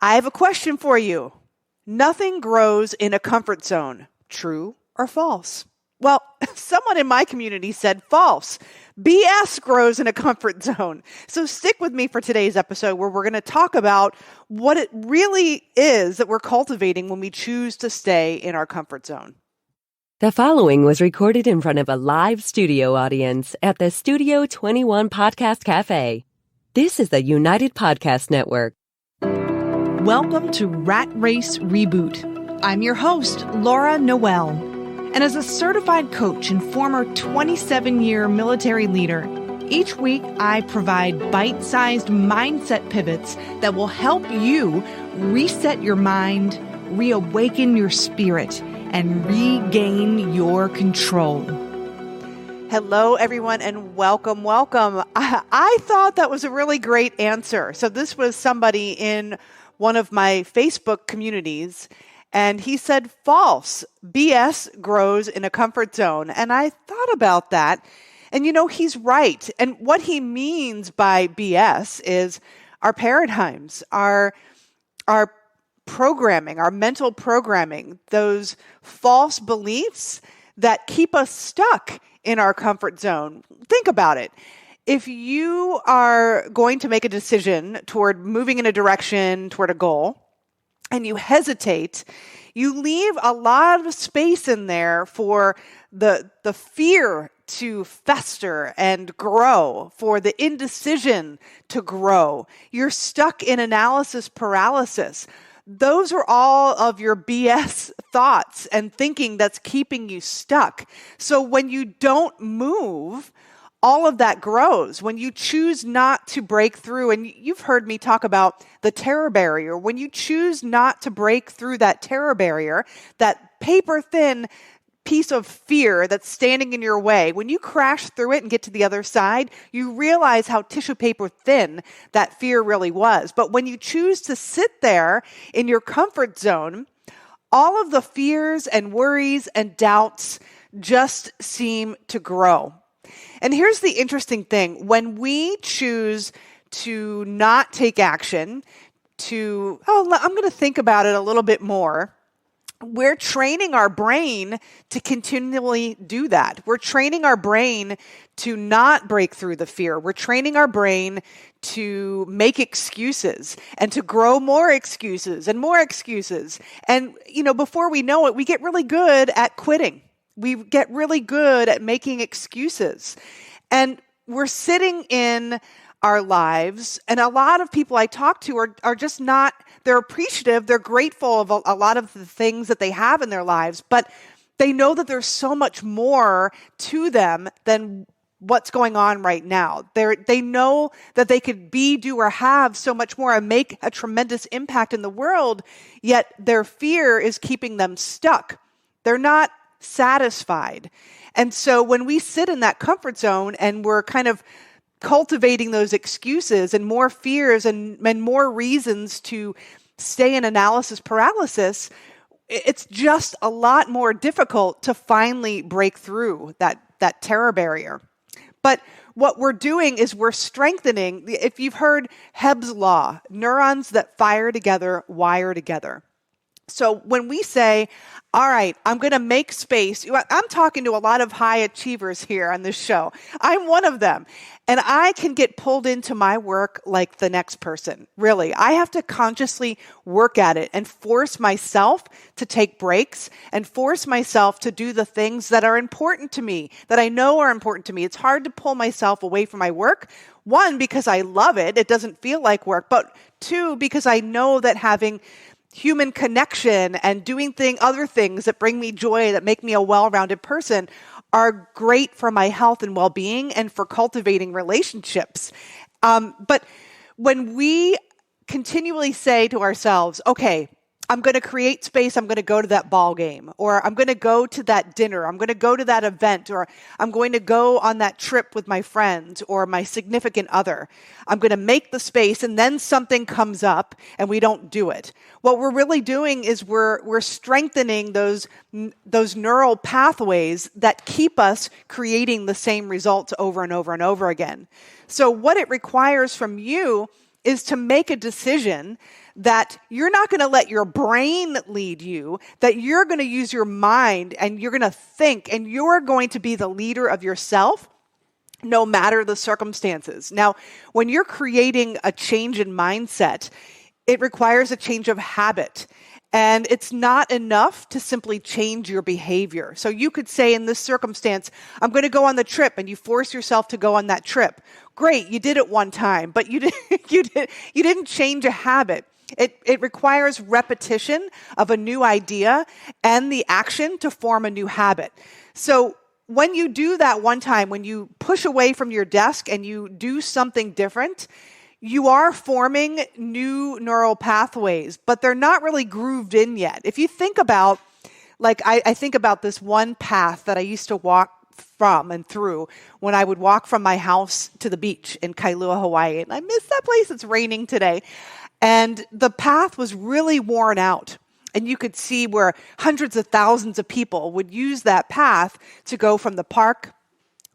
I have a question for you. Nothing grows in a comfort zone. True or false? Well, someone in my community said false. BS grows in a comfort zone. So stick with me for today's episode where we're going to talk about what it really is that we're cultivating when we choose to stay in our comfort zone. The following was recorded in front of a live studio audience at the Studio 21 Podcast Cafe. This is the United Podcast Network. Welcome to Rat Race Reboot. I'm your host, Laura Noel. And as a certified coach and former 27-year military leader, each week I provide bite-sized mindset pivots that will help you reset your mind, reawaken your spirit, and regain your control. Hello, everyone, and welcome. I thought that was a really great answer. So this was somebody in one of my Facebook communities, and he said false. BS grows in a comfort zone. And I thought about that, and he's right. And what he means by BS is our paradigms, our programming, our mental programming, those false beliefs that keep us stuck in our comfort zone. Think about it. If you are going to make a decision toward moving in a direction, toward a goal, and you hesitate, you leave a lot of space in there for the fear to fester and grow, for the indecision to grow. You're stuck in analysis paralysis. Those are all of your BS thoughts and thinking that's keeping you stuck. So when you don't move, all of that grows. When you choose not to break through, and you've heard me talk about the terror barrier, when you choose not to break through that terror barrier, that paper thin piece of fear that's standing in your way, when you crash through it and get to the other side, you realize how tissue paper thin that fear really was. But when you choose to sit there in your comfort zone, all of the fears and worries and doubts just seem to grow. And here's the interesting thing. When we choose to not take action, I'm going to think about it a little bit more, we're training our brain to continually do that. We're training our brain to not break through the fear. We're training our brain to make excuses and to grow more excuses and more excuses. And, before we know it, we get really good at quitting. We get really good at making excuses. And we're sitting in our lives, and a lot of people I talk to are just not, they're appreciative, they're grateful of a lot of the things that they have in their lives, but they know that there's so much more to them than what's going on right now. They know that they could be, do, or have so much more and make a tremendous impact in the world, yet their fear is keeping them stuck. They're not satisfied. And so when we sit in that comfort zone and we're kind of cultivating those excuses and more fears and more reasons to stay in analysis paralysis, it's just a lot more difficult to finally break through that terror barrier. But what we're doing is we're strengthening, if you've heard Hebb's law, neurons that fire together, wire together. So when we say, all right, I'm going to make space. I'm talking to a lot of high achievers here on this show. I'm one of them. And I can get pulled into my work like the next person. Really, I have to consciously work at it and force myself to take breaks and force myself to do the things that are important to me, that I know are important to me. It's hard to pull myself away from my work. One, because I love it. It doesn't feel like work. But two, because I know that having human connection and doing other things that bring me joy, that make me a well-rounded person, are great for my health and well-being and for cultivating relationships. But when we continually say to ourselves, okay, I'm going to create space, I'm going to go to that ball game, or I'm going to go to that dinner, I'm going to go to that event, or I'm going to go on that trip with my friends or my significant other. I'm going to make the space, and then something comes up and we don't do it. What we're really doing is we're strengthening those neural pathways that keep us creating the same results over and over and over again. So what it requires from you is to make a decision that you're not going to let your brain lead you, that you're going to use your mind and you're going to think and you're going to be the leader of yourself no matter the circumstances. Now, when you're creating a change in mindset, it requires a change of habit. And it's not enough to simply change your behavior. So you could say in this circumstance, I'm going to go on the trip, and you force yourself to go on that trip. Great, you did it one time, but you didn't change a habit. It requires repetition of a new idea and the action to form a new habit. So when you do that one time, when you push away from your desk and you do something different, you are forming new neural pathways, but they're not really grooved in yet. If you think about, like I think about this one path that I used to walk from and through when I would walk from my house to the beach in Kailua, Hawaii. And I miss that place. It's raining today. And the path was really worn out. And you could see where hundreds of thousands of people would use that path to go from the park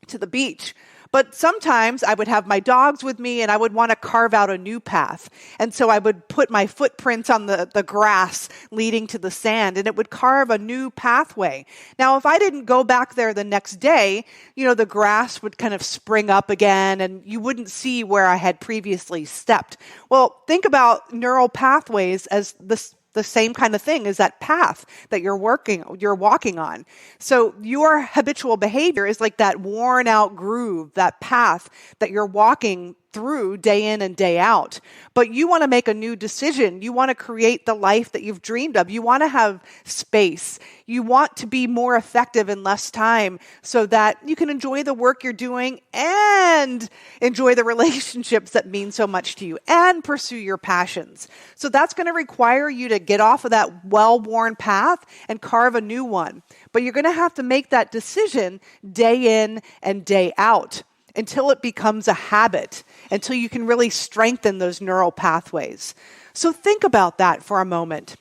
to the beach. But sometimes I would have my dogs with me and I would want to carve out a new path. And so I would put my footprints on the grass leading to the sand, and it would carve a new pathway. Now, if I didn't go back there the next day, the grass would kind of spring up again and you wouldn't see where I had previously stepped. Well, think about neural pathways as the same kind of thing as that path that you're walking on. So your habitual behavior is like that worn out groove, that path that you're walking through day in and day out. But you want to make a new decision. You want to create the life that you've dreamed of. You want to have space. You want to be more effective in less time so that you can enjoy the work you're doing and enjoy the relationships that mean so much to you and pursue your passions. So that's going to require you to get off of that well-worn path and carve a new one. But you're going to have to make that decision day in and day out until it becomes a habit, until you can really strengthen those neural pathways. So think about that for a moment.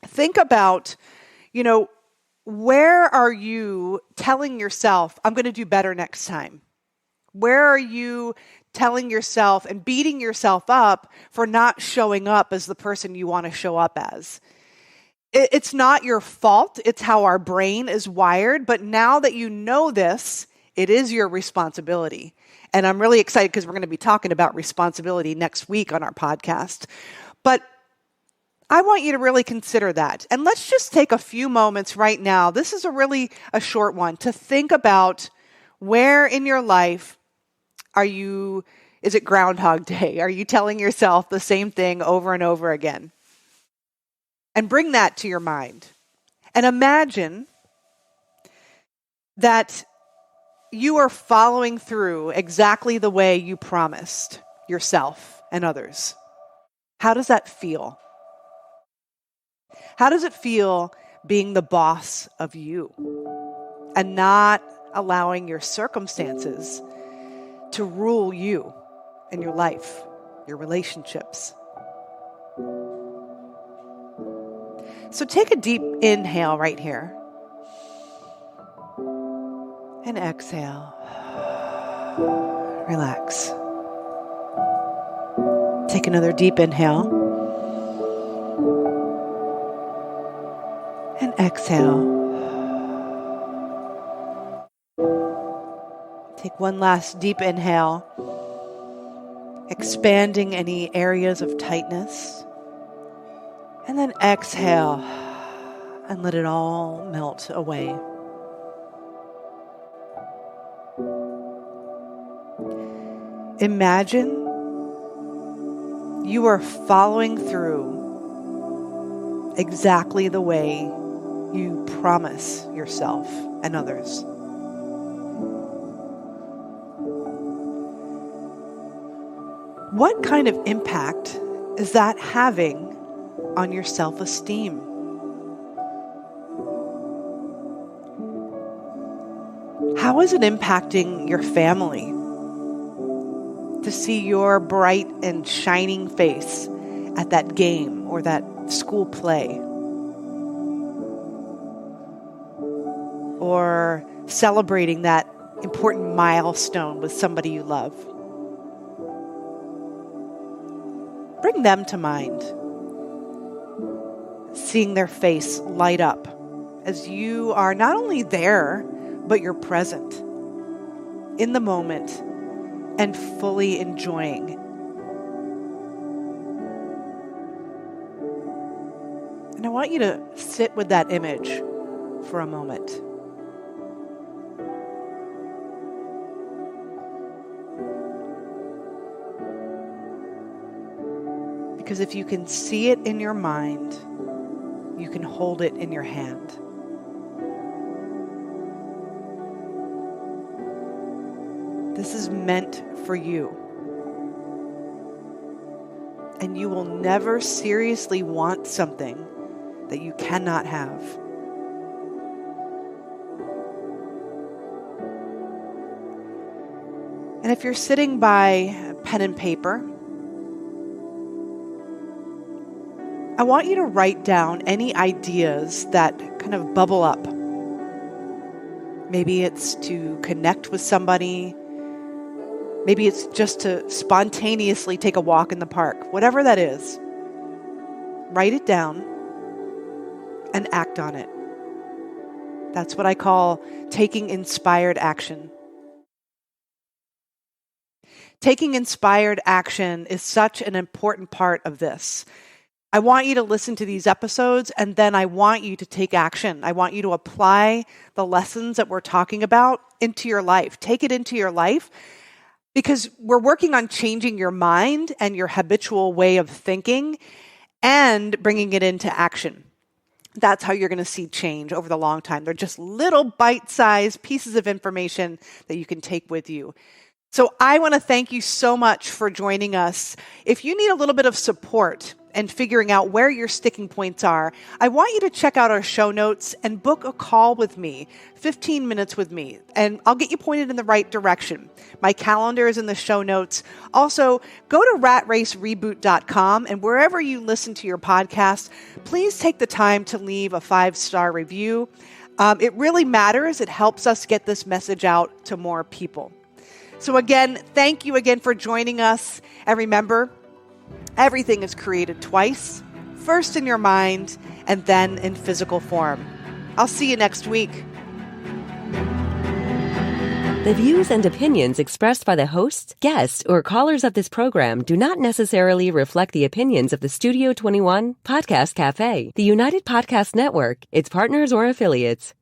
Think about, where are you telling yourself, I'm going to do better next time? Where are you telling yourself and beating yourself up for not showing up as the person you want to show up as? It's not your fault. It's how our brain is wired. But now that you know this, it is your responsibility. And I'm really excited because we're going to be talking about responsibility next week on our podcast. But I want you to really consider that. And let's just take a few moments right now. This is a short one to think about where in your life is it Groundhog Day? Are you telling yourself the same thing over and over again? And bring that to your mind. And imagine that you are following through exactly the way you promised yourself and others. How does that feel? How does it feel being the boss of you and not allowing your circumstances to rule you and your life, your relationships? So take a deep inhale right here. And exhale. Relax. Take another deep inhale. And exhale. Take one last deep inhale, expanding any areas of tightness. And then exhale and let it all melt away. Imagine you are following through exactly the way you promise yourself and others. What kind of impact is that having on your self-esteem? How is it impacting your family to see your bright and shining face at that game or that school play? Or celebrating that important milestone with somebody you love? Bring them to mind seeing their face light up as you are not only there, but you're present in the moment and fully enjoying. And I want you to sit with that image for a moment. Because if you can see it in your mind, you can hold it in your hand. This is meant for you. And you will never seriously want something that you cannot have. And if you're sitting by pen and paper, I want you to write down any ideas that kind of bubble up. Maybe it's to connect with somebody. Maybe it's just to spontaneously take a walk in the park. Whatever that is, write it down and act on it. That's what I call taking inspired action. Taking inspired action is such an important part of this. I want you to listen to these episodes, and then I want you to take action. I want you to apply the lessons that we're talking about into your life. Take it into your life, because we're working on changing your mind and your habitual way of thinking and bringing it into action. That's how you're going to see change over the long time. They're just little bite-sized pieces of information that you can take with you. So I want to thank you so much for joining us. If you need a little bit of support and figuring out where your sticking points are, I want you to check out our show notes and book a call with me, 15 minutes with me, and I'll get you pointed in the right direction. My calendar is in the show notes. Also, go to ratracereboot.com, and wherever you listen to your podcast, please take the time to leave a 5-star review. It really matters. It helps us get this message out to more people. So again, thank you again for joining us. And remember, everything is created twice, first in your mind and then in physical form. I'll see you next week. The views and opinions expressed by the hosts, guests, or callers of this program do not necessarily reflect the opinions of the Studio 21 Podcast Cafe, the United Podcast Network, its partners, or affiliates.